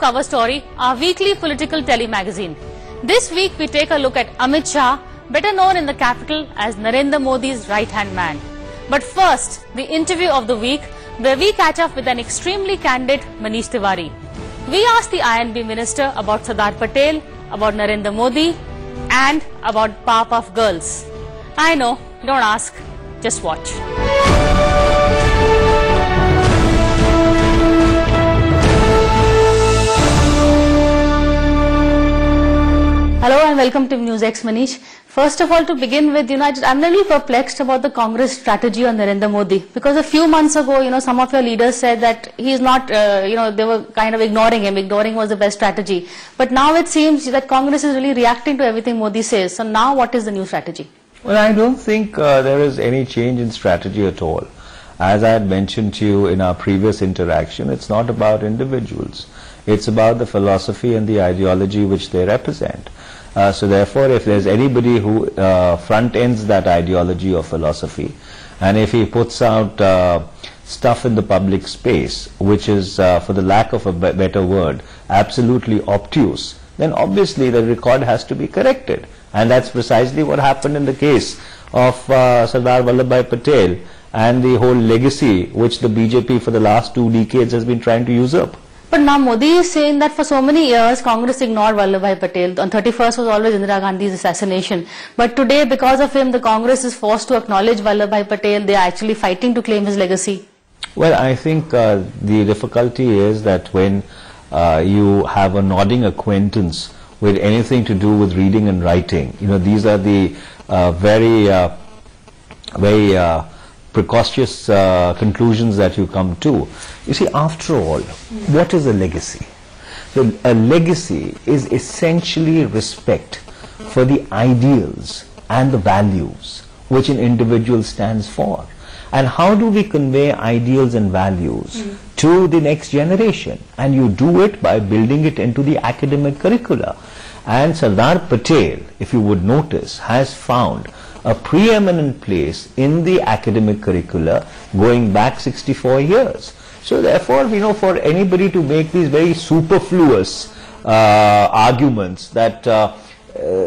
Cover Story, our weekly political tele-magazine. This week we take a look at Amit Shah, better known in the capital as Narendra Modi's right-hand man. But first, the interview of the week, where we catch up with an extremely candid Manish Tiwari. We asked the INB Minister about Sardar Patel, about Narendra Modi, and about Powerpuff Girls. I know, don't ask, just watch. Hello and welcome to NewsX, Manish. First of all, to begin with, I'm really perplexed about the Congress strategy on Narendra Modi. Because a few months ago, some of your leaders said that he's not, they were kind of ignoring him. Ignoring was the best strategy. But now it seems that Congress is really reacting to everything Modi says. So now what is the new strategy? Well, I don't think there is any change in strategy at all. As I had mentioned to you in our previous interaction, it's not about individuals. It's about the philosophy and the ideology which they represent. So therefore, if there's anybody who front ends that ideology or philosophy, and if he puts out stuff in the public space which is, for the lack of a better word, absolutely obtuse, then obviously the record has to be corrected. And that's precisely what happened in the case of Sardar Vallabhbhai Patel and the whole legacy which the BJP for the last 2 decades has been trying to usurp. But now Modi is saying that for so many years Congress ignored Vallabhbhai Patel. On 31st was always Indira Gandhi's assassination. But today, because of him, the Congress is forced to acknowledge Vallabhbhai Patel. They are actually fighting to claim his legacy. Well, I think the difficulty is that when you have a nodding acquaintance with anything to do with reading and writing, these are the very precocious conclusions that you come to. You see, after all, what is a legacy? So a legacy is essentially respect for the ideals and the values which an individual stands for. And how do we convey ideals and values to the next generation? And you do it by building it into the academic curricula. And Sardar Patel, if you would notice, has found a preeminent place in the academic curricula going back 64 years. So therefore, for anybody to make these very superfluous arguments that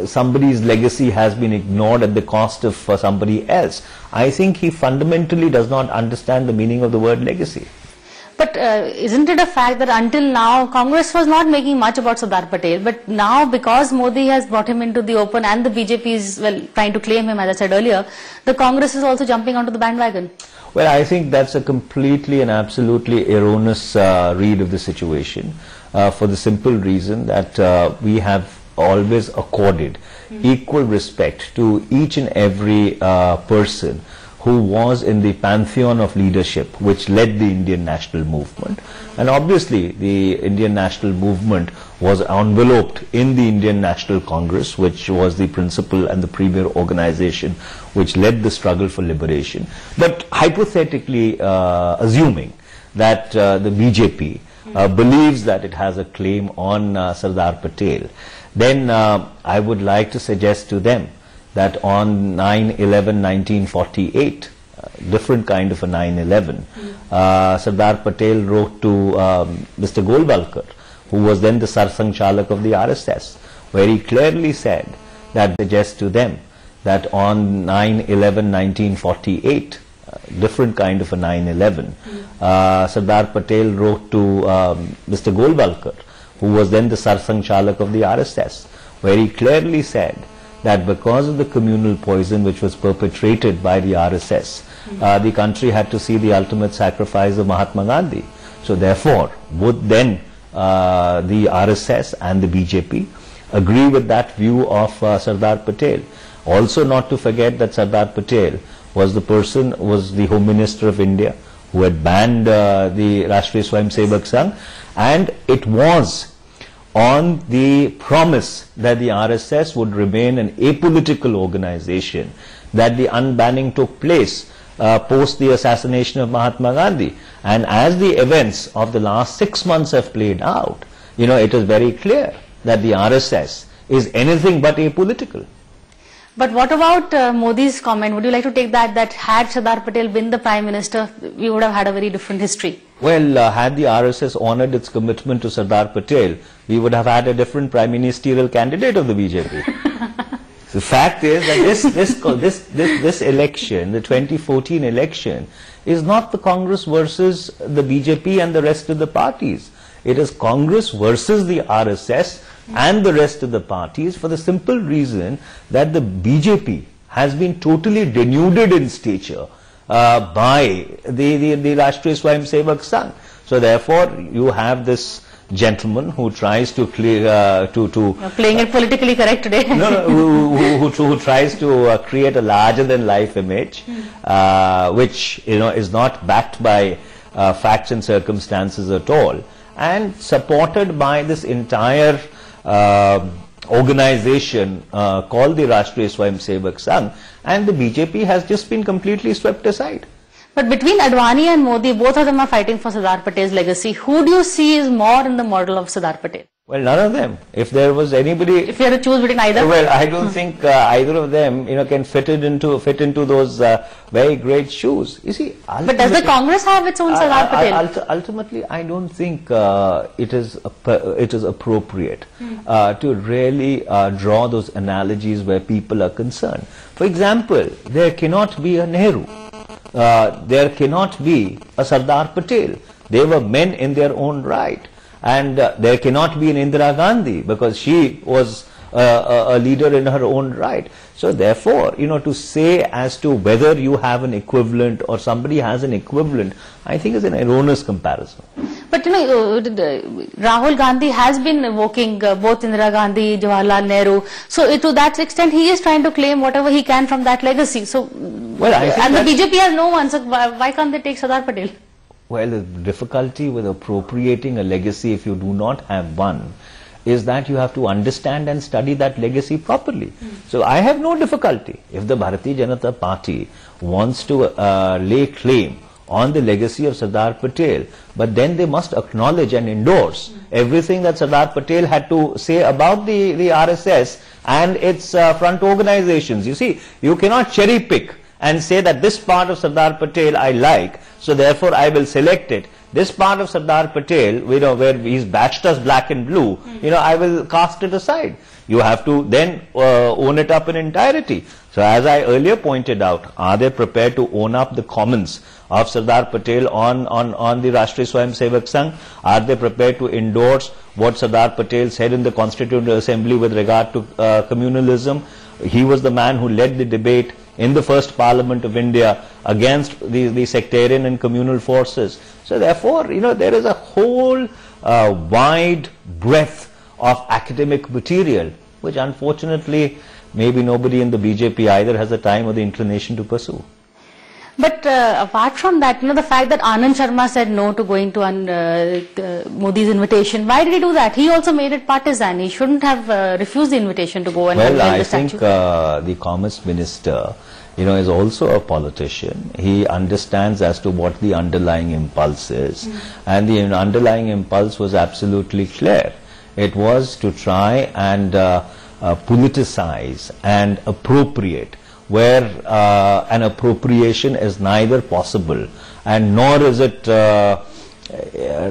somebody's legacy has been ignored at the cost of somebody else, I think he fundamentally does not understand the meaning of the word legacy. But isn't it a fact that until now Congress was not making much about Sardar Patel, but now because Modi has brought him into the open and the BJP is trying to claim him, as I said earlier, the Congress is also jumping onto the bandwagon? Well, I think that's a completely and absolutely erroneous read of the situation, for the simple reason that we have always accorded equal respect to each and every person who was in the pantheon of leadership which led the Indian national movement. And obviously the Indian national movement was enveloped in the Indian National Congress, which was the principal and the premier organization which led the struggle for liberation. But hypothetically assuming that the BJP believes that it has a claim on Sardar Patel, then I would like to suggest to them that on 9/11/1948, different kind of a 9/11, Sardar Patel wrote to Mr. Golwalkar, who was then the Sarsang Chalak of the RSS, where he clearly said that suggest to them that on 9/11/1948, different kind of a 9/11, Sardar Patel wrote to Mr. Golwalkar, who was then the Sarsang Chalak of the RSS, where he clearly said that because of the communal poison which was perpetrated by the RSS, the country had to see the ultimate sacrifice of Mahatma Gandhi. So therefore, would then the RSS and the BJP agree with that view of Sardar Patel? Also not to forget that Sardar Patel was the Home Minister of India who had banned the Rashtriya Swayamsevak Sangh, and it was on the promise that the RSS would remain an apolitical organization that the unbanning took place post the assassination of Mahatma Gandhi. And as the events of the last 6 months have played out, it is very clear that the RSS is anything but apolitical. But what about Modi's comment? Would you like to take that had Sardar Patel been the Prime Minister, we would have had a very different history? Well, had the RSS honored its commitment to Sardar Patel, we would have had a different prime ministerial candidate of the BJP. The fact is that this election, the 2014 election, is not the Congress versus the BJP and the rest of the parties. It is Congress versus the RSS and the rest of the parties, for the simple reason that the BJP has been totally denuded in stature by the Rashtriya Swayamsevak Sangh. So therefore you have this gentleman who tries to clear playing it politically correct today. who tries to create a larger than life image, which is not backed by facts and circumstances at all, and supported by this entire organization called the Rashtriya Swayamsevak Sangh, and the BJP has just been completely swept aside. But between Advani and Modi, both of them are fighting for Sardar Patel's legacy. Who do you see is more in the model of Sardar Patel? Well, none of them. If there was anybody, if you had to choose between either, well, I don't think either of them, can fit into those very great shoes. You see, but does the Congress have its own Sardar Patel? Ultimately, I don't think it is appropriate to really draw those analogies where people are concerned. For example, there cannot be a Nehru. There cannot be a Sardar Patel. They were men in their own right. And there cannot be an Indira Gandhi, because she was a leader in her own right. So therefore, to say as to whether you have an equivalent or somebody has an equivalent, I think is an erroneous comparison. But Rahul Gandhi has been evoking both Indira Gandhi, Jawaharlal Nehru. So to that extent, he is trying to claim whatever he can from that legacy. So, well, and the BJP has no one. So why can't they take Sardar Patel? Well, the difficulty with appropriating a legacy, if you do not have one, is that you have to understand and study that legacy properly. So I have no difficulty if the Bharatiya Janata Party wants to lay claim on the legacy of Sardar Patel, but then they must acknowledge and endorse everything that Sardar Patel had to say about the RSS and its front organizations. You see, you cannot cherry pick and say that this part of Sardar Patel I like, so therefore I will select it. This part of Sardar Patel, where he's batched us black and blue, I will cast it aside. You have to then own it up in entirety. So as I earlier pointed out, are they prepared to own up the comments of Sardar Patel on the Rashtriya Swayamsevak Sangh? Are they prepared to endorse what Sardar Patel said in the Constituent Assembly with regard to communalism? He was the man who led the debate in the first Parliament of India against the sectarian and communal forces. So therefore, there is a whole wide breadth of academic material, which unfortunately maybe nobody in the BJP either has the time or the inclination to pursue. But apart from that, the fact that Anand Sharma said no to going to Modi's invitation, why did he do that? He also made it partisan. He shouldn't have refused the invitation to go and well, I think the Commerce Minister, is also a politician. He understands as to what the underlying impulse is. And the underlying impulse was absolutely clear. It was to try and politicize and appropriate where an appropriation is neither possible and nor is it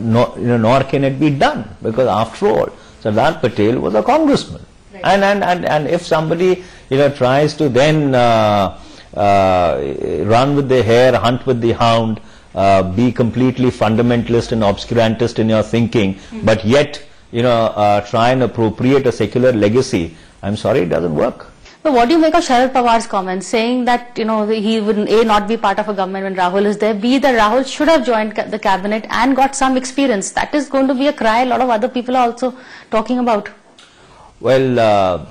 nor can it be done, because after all Sardar Patel was a congressman. Right. And if somebody tries to then run with the hare, hunt with the hound, be completely fundamentalist and obscurantist in your thinking, but yet try and appropriate a secular legacy, I'm sorry, it doesn't work. But what do you make of Sharad Pawar's comments saying that he would not be part of a government when Rahul is there, B, that Rahul should have joined the cabinet and got some experience? That is going to be a cry a lot of other people are also talking about. Well,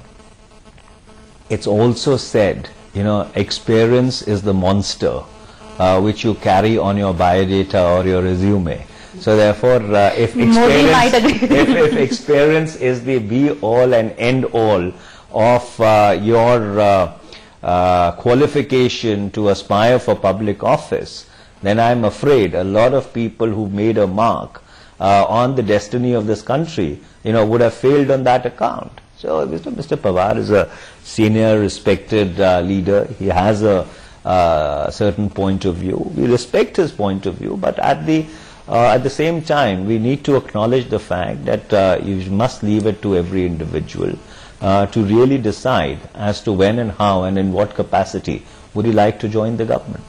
it's also said, experience is the monster which you carry on your biodata or your resume. So therefore, if experience is the be-all and end-all of your qualification to aspire for public office, then I'm afraid a lot of people who made a mark on the destiny of this country, would have failed on that account. So Mr. Pawar is a senior, respected leader. He has a certain point of view. We respect his point of view, but at the at the same time, we need to acknowledge the fact that you must leave it to every individual to really decide as to when and how and in what capacity would he like to join the government.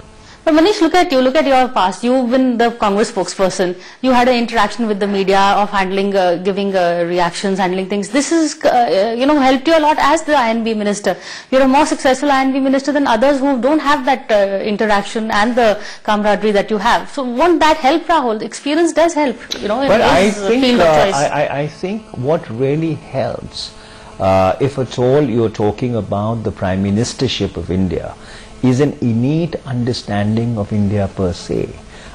But Manish, look at your past. You've been the Congress spokesperson. You had an interaction with the media of handling, giving reactions, handling things. This has, helped you a lot as the INB minister. You're a more successful INB minister than others who don't have that interaction and the camaraderie that you have. So won't that help, Rahul? Experience does help, in his field of choice. I think what really helps, if at all you're talking about the Prime Ministership of India, is an innate understanding of India per se.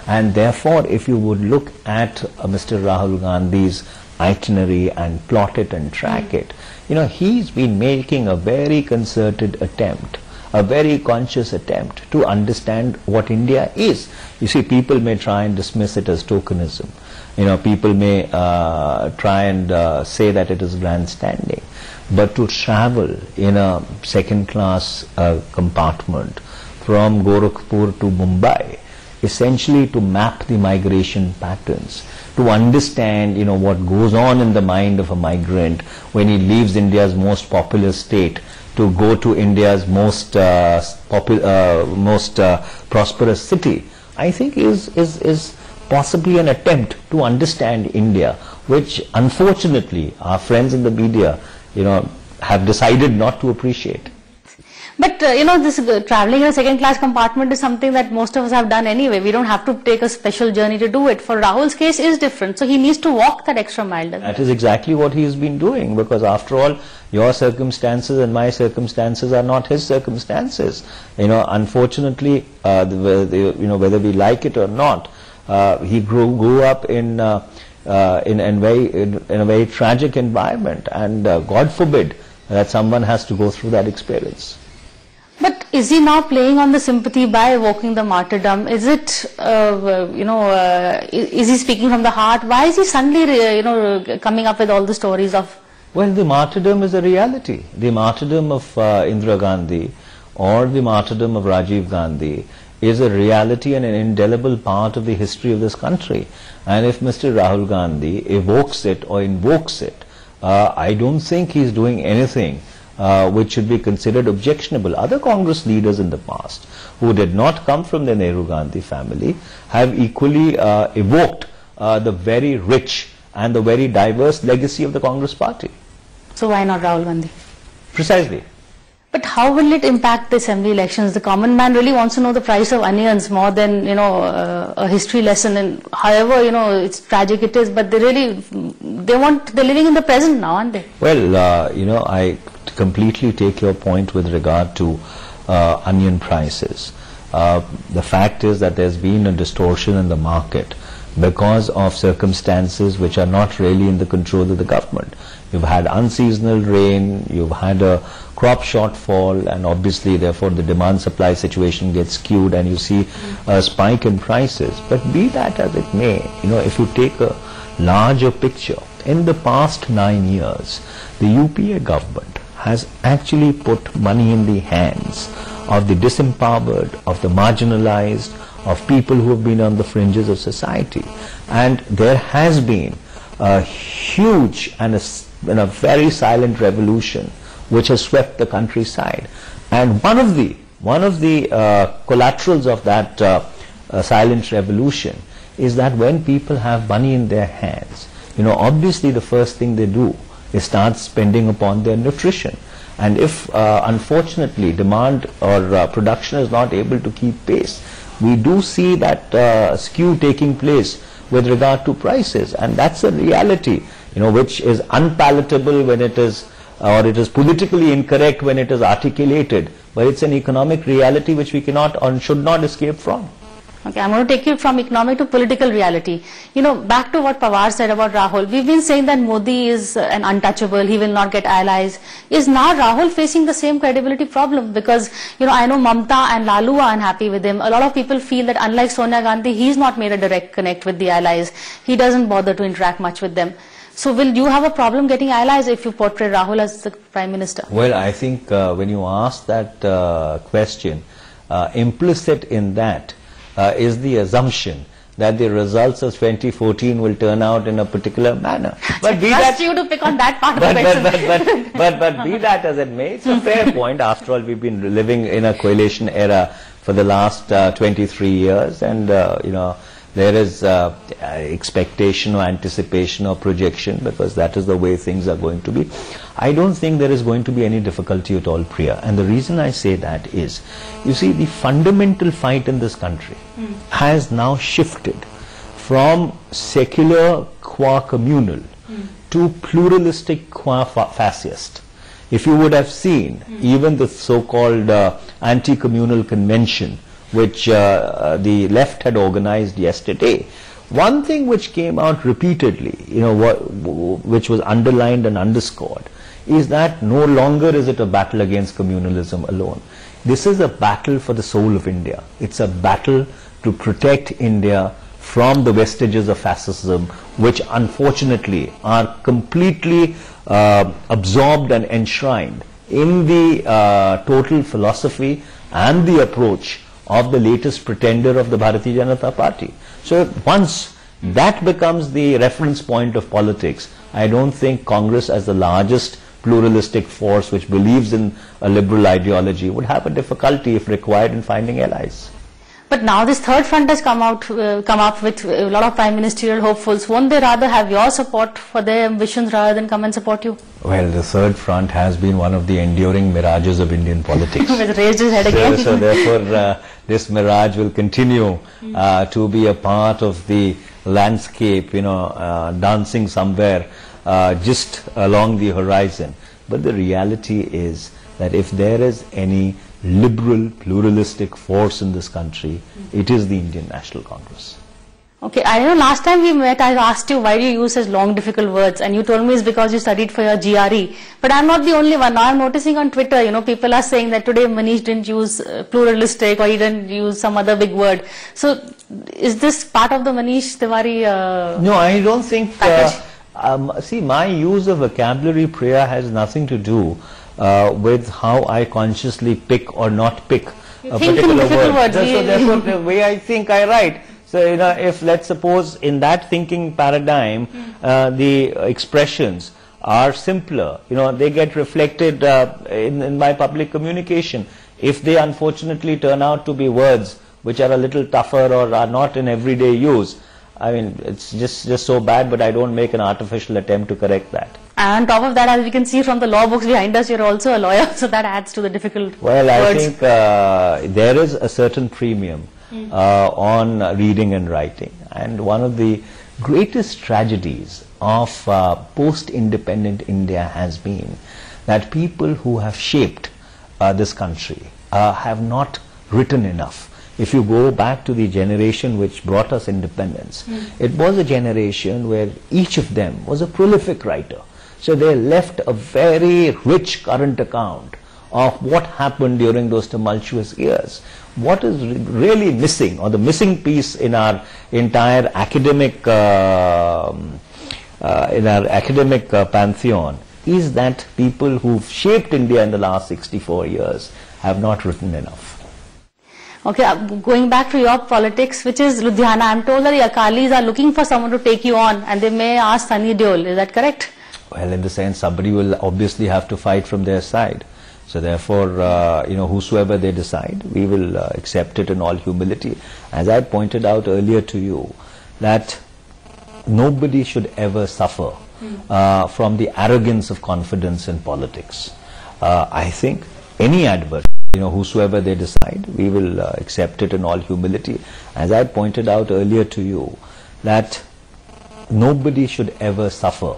And therefore, if you would look at Mr. Rahul Gandhi's itinerary and plot it and track it, he's been making a very concerted attempt, a very conscious attempt to understand what India is. You see, people may try and dismiss it as tokenism. People may try and say that it is grandstanding. But to travel in a second-class compartment from Gorakhpur to Mumbai, essentially to map the migration patterns, to understand, what goes on in the mind of a migrant when he leaves India's most populous state to go to India's most prosperous city, I think is possibly an attempt to understand India, which unfortunately our friends in the media have decided not to appreciate. But, this traveling in a second-class compartment is something that most of us have done anyway. We don't have to take a special journey to do it. For Rahul's case is different. So he needs to walk that extra mile. That is exactly what he has been doing, because after all, your circumstances and my circumstances are not his circumstances. Unfortunately, whether we like it or not, he grew up in a very tragic environment, and God forbid that someone has to go through that experience. But is he now playing on the sympathy by evoking the martyrdom? Is it, is he speaking from the heart? Why is he suddenly, coming up with all the stories of... Well, the martyrdom is a reality. The martyrdom of Indira Gandhi or the martyrdom of Rajiv Gandhi is a reality and an indelible part of the history of this country. And if Mr. Rahul Gandhi evokes it or invokes it, I don't think he's doing anything which should be considered objectionable. Other Congress leaders in the past who did not come from the Nehru-Gandhi family have equally evoked the very rich and the very diverse legacy of the Congress party. So why not Rahul Gandhi? Precisely. But how will it impact the assembly elections? The common man really wants to know the price of onions more than, a history lesson. And however, it's tragic it is, but they're living in the present now, aren't they? Well, I completely take your point with regard to onion prices. The fact is that there's been a distortion in the market because of circumstances which are not really in the control of the government. You've had unseasonal rain, you've had a crop shortfall, and obviously therefore the demand-supply situation gets skewed and you see a spike in prices. But be that as it may, if you take a larger picture, in the past 9 years, the UPA government has actually put money in the hands of the disempowered, of the marginalized, of people who have been on the fringes of society. And there has been a huge and a very silent revolution which has swept the countryside. And one of the collaterals of that silent revolution is that when people have money in their hands, obviously the first thing they do is start spending upon their nutrition. And if unfortunately demand or production is not able to keep pace, we do see that skew taking place with regard to prices, and that's a reality, which is unpalatable when it is, or it is politically incorrect when it is articulated, but it's an economic reality which we cannot or should not escape from. Okay, I'm going to take you from economic to political reality. Back to what Pawar said about Rahul. We've been saying that Modi is an untouchable, he will not get allies. Is now Rahul facing the same credibility problem? Because, I know Mamta and Lalu are unhappy with him. A lot of people feel that unlike Sonia Gandhi, he's not made a direct connect with the allies. He doesn't bother to interact much with them. So will you have a problem getting allies if you portray Rahul as the Prime Minister? Well, I think when you ask that question, implicit in that is the assumption that the results of 2014 will turn out in a particular manner. But be that you to pick on that part of the question. But be that as it may, it's a fair point. After all, we've been living in a coalition era for the last 23 years, and there is expectation or anticipation or projection, because that is the way things are going to be. I don't think there is going to be any difficulty at all, Priya. And the reason I say that is, you see, the fundamental fight in this country has now shifted from secular qua communal to pluralistic qua fascist. If you would have seen, even the so-called anti-communal convention, which the left had organized yesterday, one thing which came out repeatedly, which was underlined and underscored, is that no longer is it a battle against communalism alone. This is a battle for the soul of India. It's a battle to protect India from the vestiges of fascism, which unfortunately are completely absorbed and enshrined in the total philosophy and the approach of the latest pretender of the Bharatiya Janata Party. So once that becomes the reference point of politics, I don't think Congress, as the largest pluralistic force which believes in a liberal ideology, would have a difficulty, if required, in finding allies. But now this third front has come up with a lot of prime ministerial hopefuls. Won't they rather have your support for their ambitions rather than come and support you? Well, the third front has been one of the enduring mirages of Indian politics. It's raised his head again. So therefore, this mirage will continue to be a part of the landscape, dancing somewhere just along the horizon. But the reality is that if there is any liberal, pluralistic force in this country, it is the Indian National Congress. Okay, I know last time we met, I asked you why do you use such long, difficult words, and you told me it's because you studied for your GRE. But I'm not the only one. Now I'm noticing on Twitter, people are saying that today Manish didn't use pluralistic, or he didn't use some other big word. So, is this part of the Manish Tiwari No, I don't think. See, my use of vocabulary, Priya, has nothing to do with how I consciously pick or not pick a particular word. So therefore, the way I think, I write. So, if let's suppose in that thinking paradigm, the expressions are simpler, they get reflected in my public communication. If they unfortunately turn out to be words which are a little tougher or are not in everyday use, I mean, it's just so bad, but I don't make an artificial attempt to correct that. And on top of that, as we can see from the law books behind us, you're also a lawyer, so that adds to the difficult words. I think there is a certain premium on reading and writing. And one of the greatest tragedies of post-independent India has been that people who have shaped this country have not written enough. If you go back to the generation which brought us independence, it was a generation where each of them was a prolific writer. So they left a very rich current account of what happened during those tumultuous years. What is really missing, or the missing piece in our entire academic pantheon, is that people who've shaped India in the last 64 years have not written enough. Okay, going back to your politics, which is Ludhiana, I'm told that the Akalis are looking for someone to take you on, and they may ask Sunny Deol. Is that correct? Well, in the sense, somebody will obviously have to fight from their side. So therefore, whosoever they decide, we will accept it in all humility. As I pointed out earlier to you, that nobody should ever suffer from the arrogance of confidence in politics. I think any adversary, whosoever they decide, we will accept it in all humility. As I pointed out earlier to you, that nobody should ever suffer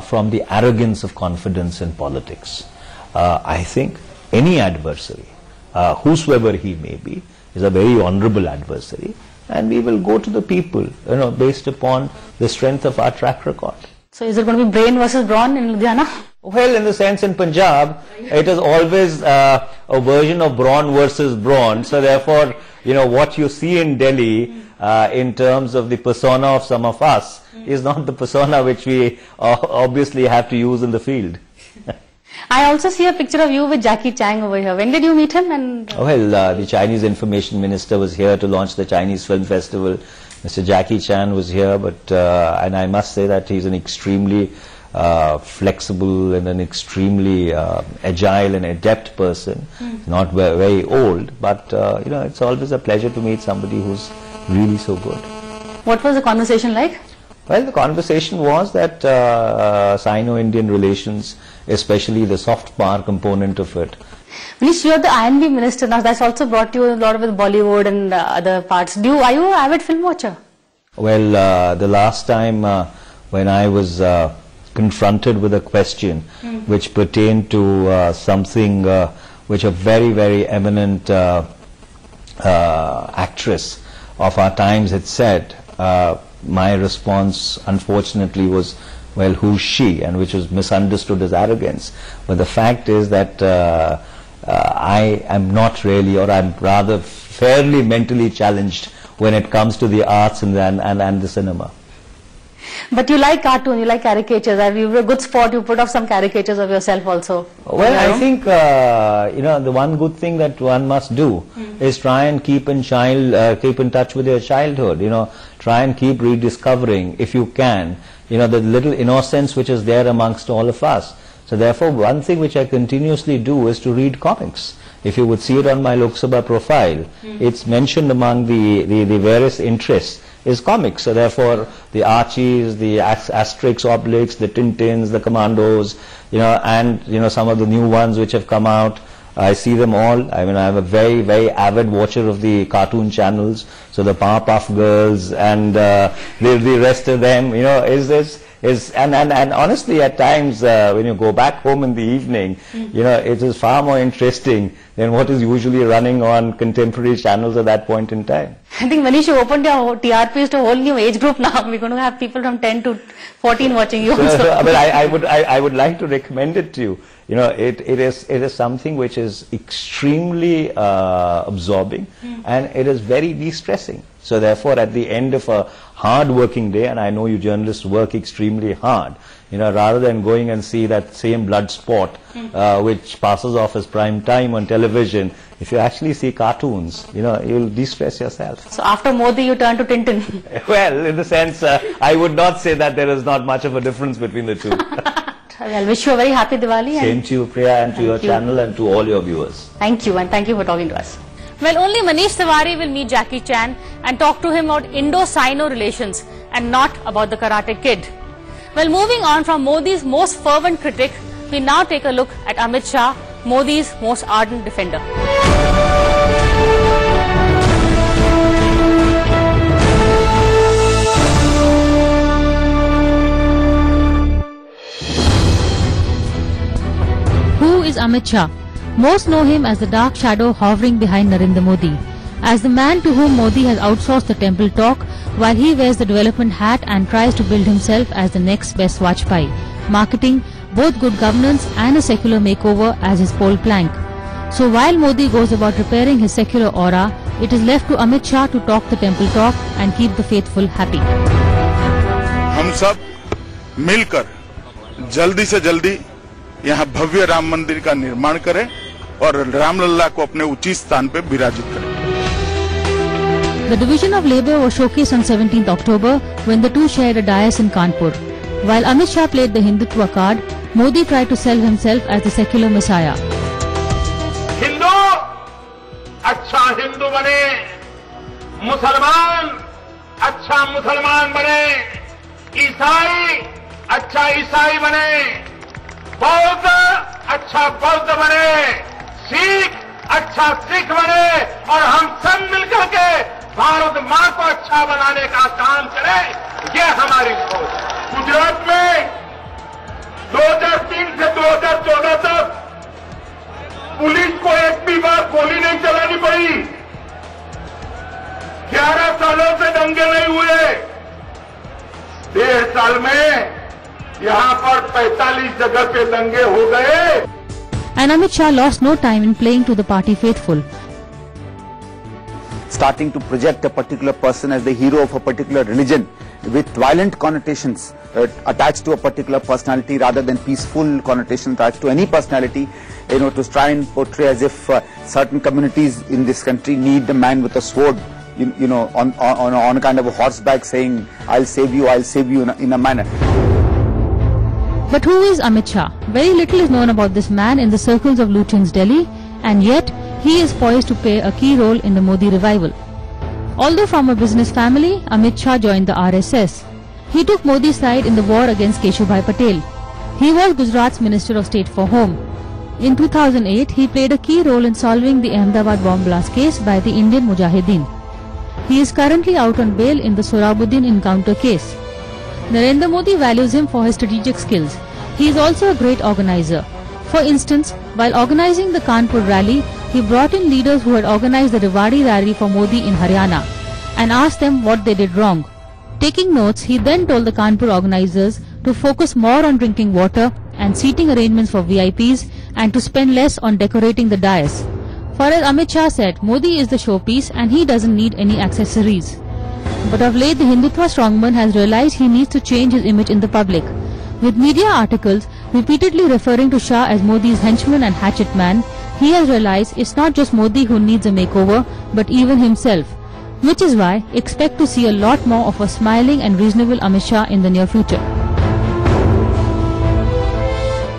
from the arrogance of confidence in politics. I think any adversary, whosoever he may be, is a very honorable adversary, and we will go to the people, based upon the strength of our track record. So is it going to be brain versus brawn in Ludhiana? Well, in the sense in Punjab, it is always a version of brawn versus brawn. So therefore, what you see in Delhi in terms of the persona of some of us is not the persona which we obviously have to use in the field. I also see a picture of you with Jackie Chang over here. When did you meet him? And well, the Chinese information minister was here to launch the Chinese Film Festival. Mr. Jackie Chan was here, but and I must say that he's an extremely flexible and an extremely agile and adept person. Not very old, but you know, it's always a pleasure to meet somebody who's really so good. What was the conversation like? Well, the conversation was that Sino-Indian relations, especially the soft power component of it. Manish, you're the INB minister now. That's also brought you a lot with Bollywood and other parts. Are you an avid film watcher? Well, the last time when I was confronted with a question which pertained to something which a very, very eminent actress of our times had said, my response unfortunately was, well, who's she, and which was misunderstood as arrogance. But the fact is that I am not really, or I'm rather fairly mentally challenged when it comes to the arts and the cinema. But you like cartoon, you like caricatures. You were a good sport, you put up some caricatures of yourself also. Well, I think, you know, the one good thing that one must do is try and keep in touch with your childhood, you know, try and keep rediscovering, if you can, you know, the little innocence which is there amongst all of us. So therefore, one thing which I continuously do is to read comics. If you would see it on my Lok Sabha profile, it's mentioned among the various interests is comics. So therefore, the Archies, the Asterix, Obelix, the Tintins, the Commandos, you know, and you know, some of the new ones which have come out, I see them all. I mean, I'm a very, very avid watcher of the cartoon channels. So the Powerpuff Girls and the rest of them, you know, and honestly, at times when you go back home in the evening, you know, it is far more interesting than what is usually running on contemporary channels at that point in time. I think, Manish, you opened your TRPs to a whole new age group now. We're going to have people from 10 to 14 watching you also. But I would like to recommend it to you. You know, it is something which is extremely absorbing, and it is very de-stressing. So therefore, at the end of a hard working day, and I know you journalists work extremely hard, you know, rather than going and see that same blood sport which passes off as prime time on television, if you actually see cartoons, you know, you'll de-stress yourself. So after Modi, you turn to Tintin. Well, in the sense, I would not say that there is not much of a difference between the two. Well, wish you a very happy Diwali. Same to you, Priya, and to your channel and to all your viewers. Thank you, and thank you for talking to us. Well, only Manish Tiwari will meet Jackie Chan and talk to him about Indo-Sino relations and not about the Karate Kid. Well, moving on from Modi's most fervent critic, we now take a look at Amit Shah, Modi's most ardent defender. Who is Amit Shah? Most know him as the dark shadow hovering behind Narendra Modi, as the man to whom Modi has outsourced the temple talk while he wears the development hat and tries to build himself as the next best Vajpayee, marketing both good governance and a secular makeover as his pole plank. So while Modi goes about repairing his secular aura, it is left to Amit Shah to talk the temple talk and keep the faithful happy. हम सब मिलकर जल्दी से जल्दी यहाँ भव्य राम मंदिर का निर्माण करें और रामलल्ला को अपने उचित स्थान पे विराजित करें. The division of labour was showcased on 17th October when the two shared a dais in Kanpur. While Amit Shah played the Hindutva card, Modi tried to sell himself as the secular messiah. Hindu अच्छा हिंदू बने, मुसलमान अच्छा मुसलमान बने, ईसाई अच्छा ईसाई बने, बौद्ध अच्छा बौद्ध बने, सिख अच्छा सिख बने और हम सब मिलकर के भारत मां को अच्छा बनाने का काम करें, ये हमारी सोच है. गुजरात में 2003 से 2014 तक पुलिस को एक भी बार गोली नहीं चलानी पड़ी. 11 सालों से दंगे नहीं हुए. 1.5 साल में यहाँ पर 45 जगह पे दंगे हो गए. And Amit Shah lost no time in playing to the party faithful. Starting to project a particular person as the hero of a particular religion with violent connotations attached to a particular personality rather than peaceful connotations attached to any personality, to try and portray as if certain communities in this country need a man with a sword on a kind of a horseback saying, I'll save you in a manner. But who is Amit Shah? Very little is known about this man in the circles of Lutyens Delhi, and yet he is poised to play a key role in the Modi revival. Although from a business family, Amit Shah joined the RSS. He took Modi's side in the war against Keshubhai Patel. He was Gujarat's Minister of State for Home. In 2008, he played a key role in solving the Ahmedabad bomb blast case by the Indian Mujahideen. He is currently out on bail in the Sohrabuddin encounter case. Narendra Modi values him for his strategic skills. He is also a great organizer. For instance, while organizing the Kanpur rally, he brought in leaders who had organized the Rewari rally for Modi in Haryana and asked them what they did wrong. Taking notes, he then told the Kanpur organizers to focus more on drinking water and seating arrangements for VIPs and to spend less on decorating the dais. For as Amit Shah said, Modi is the showpiece and he doesn't need any accessories. But of late, the Hindutva strongman has realized he needs to change his image in the public. With media articles repeatedly referring to Shah as Modi's henchman and hatchet man, he has realized it's not just Modi who needs a makeover, but even himself. Which is why expect to see a lot more of a smiling and reasonable Amit Shah in the near future.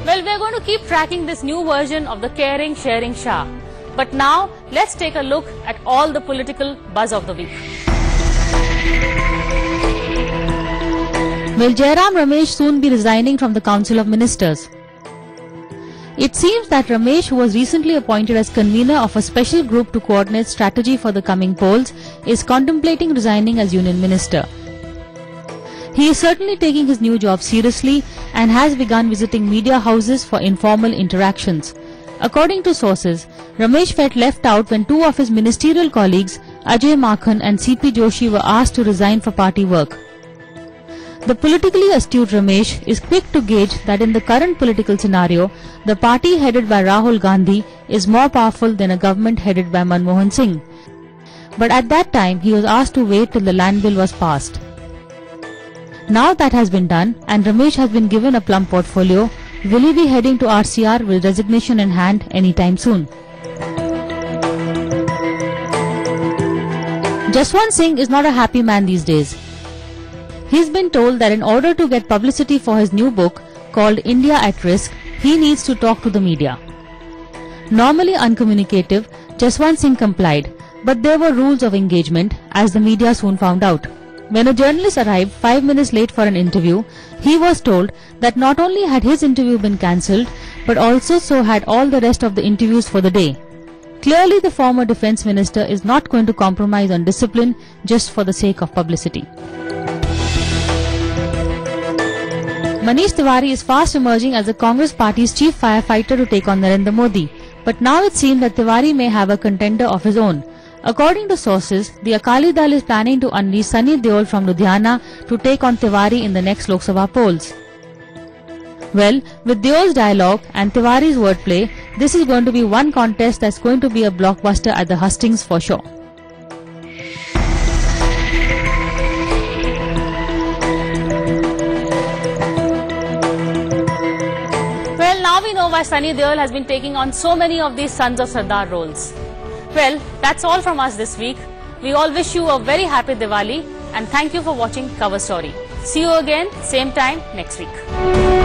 Well, we're going to keep tracking this new version of the caring, sharing Shah. But now, let's take a look at all the political buzz of the week. Will Jairam Ramesh soon be resigning from the Council of Ministers? It seems that Ramesh, who was recently appointed as convener of a special group to coordinate strategy for the coming polls, is contemplating resigning as Union Minister. He is certainly taking his new job seriously and has begun visiting media houses for informal interactions. According to sources, Ramesh felt left out when two of his ministerial colleagues, Ajay Makhan and C.P. Joshi, were asked to resign for party work. The politically astute Ramesh is quick to gauge that in the current political scenario, the party headed by Rahul Gandhi is more powerful than a government headed by Manmohan Singh. But at that time, he was asked to wait till the land bill was passed. Now that has been done and Ramesh has been given a plum portfolio, will he be heading to RCR with resignation in hand anytime soon? Jaswant Singh is not a happy man these days. He's been told that in order to get publicity for his new book called India at Risk, he needs to talk to the media. Normally uncommunicative, Jaswant Singh complied, but there were rules of engagement, as the media soon found out. When a journalist arrived 5 minutes late for an interview, he was told that not only had his interview been cancelled, but also so had all the rest of the interviews for the day. Clearly, the former defence minister is not going to compromise on discipline just for the sake of publicity. Manish Tiwari is fast emerging as the Congress party's chief firefighter to take on Narendra Modi, but now it seems that Tiwari may have a contender of his own. According to sources, the Akali Dal is planning to unleash Sunny Deol from Ludhiana to take on Tiwari in the next Lok Sabha polls. Well, with Deol's dialogue and Tiwari's wordplay, this is going to be one contest that's going to be a blockbuster at the hustings for sure. Well, now we know why Sunny Deol has been taking on so many of these Sons of Sardar roles. Well, that's all from us this week. We all wish you a very happy Diwali and thank you for watching Cover Story. See you again, same time next week.